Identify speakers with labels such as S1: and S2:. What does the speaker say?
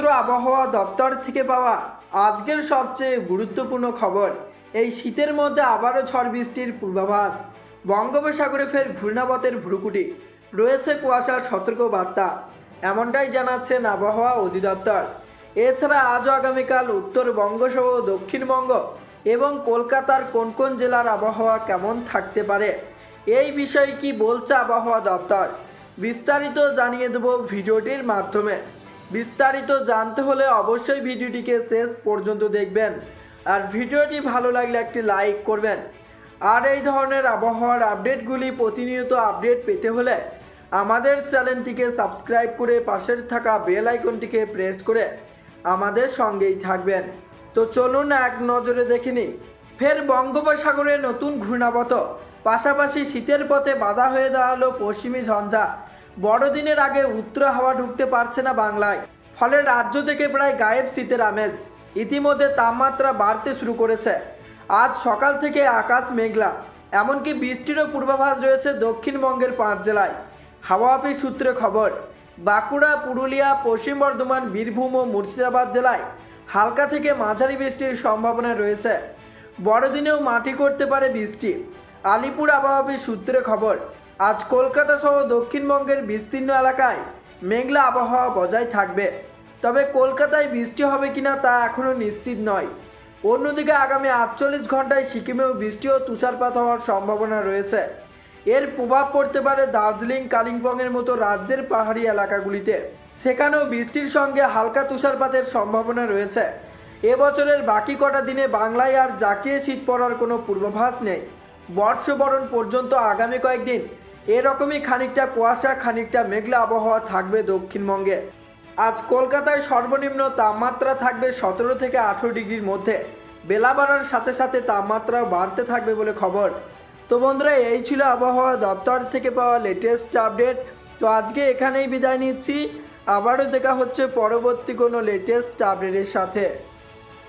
S1: একমাত্র আবহাওয়া দপ্তর থেকে পাওয়া আজকের সবচেয়ে গুরুত্বপূর্ণ খবর। এই শীতের মধ্যে আবারও ঝড় বৃষ্টির পূর্বাভাস। বঙ্গোপসাগরে ফের ঘূর্ণাবর্তের ভ্রুকুটি, রয়েছে কুয়াশার সতর্ক বার্তা, এমনটাই জানাচ্ছেন আবহাওয়া অধিদপ্তর। এছাড়া আজ আগামীকাল উত্তরবঙ্গ সহ দক্ষিণবঙ্গ এবং কলকাতার কোন কোন জেলার আবহাওয়া কেমন থাকতে পারে, এই বিষয়ে কি বলছে আবহাওয়া দপ্তর, বিস্তারিত জানিয়ে দেব ভিডিওটির মাধ্যমে। বিস্তারিত জানতে হলে অবশ্যই ভিডিওটিকে শেষ পর্যন্ত দেখবেন, আর ভিডিওটি ভালো লাগলে একটি লাইক করবেন। আর এই ধরনের আবহাওয়ার আপডেটগুলি প্রতিনিয়ত আপডেট পেতে হলে আমাদের চ্যানেলটিকে সাবস্ক্রাইব করে পাশের থাকা বেল আইকনটিকে প্রেস করে আমাদের সঙ্গেই থাকবেন। তো চলুন এক নজরে দেখে নিই। ফের বঙ্গোপসাগরে নতুন ঘূর্ণাবর্ত, পাশাপাশি শীতের পথে বাধা হয়ে দাঁড়ালো পশ্চিমী ঝঞ্ঝা। বড়দিনের আগে উত্তর হাওয়া ঢুকতে পারছে না বাংলায়, ফলে রাজ্য থেকে প্রায় গায়েব শীতের আমেজ। ইতিমধ্যে তাপমাত্রা বাড়তে শুরু করেছে। আজ সকাল থেকে আকাশ মেঘলা, এমনকি বৃষ্টিরও পূর্বাভাস রয়েছে দক্ষিণবঙ্গের 5 জেলায়। হাওয়া অফিস সূত্রে খবর, বাঁকুড়া, পুরুলিয়া, পশ্চিম বর্ধমান, বীরভূম ও মুর্শিদাবাদ জেলায় হালকা থেকে মাঝারি বৃষ্টির সম্ভাবনা রয়েছে। বড়দিনেও মাটি করতে পারে বৃষ্টি। আলিপুর আবহাওয়া অফিস সূত্রে খবর, আজ কলকাতা সহ দক্ষিণবঙ্গের বিস্তীর্ণ এলাকায় মেঘলা আবহাওয়া বজায় থাকবে, তবে কলকাতায় বৃষ্টি হবে কিনা তা এখনও নিশ্চিত নয়। অন্যদিকে আগামী 48 ঘন্টায় সিকিমেও বৃষ্টি ও তুষারপাত হওয়ার সম্ভাবনা রয়েছে। এর প্রভাব পড়তে পারে দার্জিলিং, কালিম্পংয়ের মতো রাজ্যের পাহাড়ি এলাকাগুলিতে, সেখানেও বৃষ্টির সঙ্গে হালকা তুষারপাতের সম্ভাবনা রয়েছে। এবছরের বাকি কটা দিনে বাংলায় আর জাঁকিয়ে শীত পড়ার কোনো পূর্বাভাস নেই। বর্ষবরণ পর্যন্ত আগামী কয়েকদিন এরকমই খানিকটা কুয়াশা, খানিকটা মেঘলা আবহাওয়া থাকবে দক্ষিণবঙ্গে। আজ কলকাতায় সর্বনিম্ন তাপমাত্রা থাকবে 17 থেকে 18 ডিগ্রির মধ্যে। বেলা বাড়ার সাথে সাথে তাপমাত্রাও বাড়তে থাকবে বলে খবর। তো বন্ধুরা, এই ছিল আবহাওয়া দপ্তর থেকে পাওয়া লেটেস্ট আপডেট। তো আজকে এখানেই বিদায় নিচ্ছি, আবারও দেখা হচ্ছে পরবর্তী কোনো লেটেস্ট আপডেটের সাথে।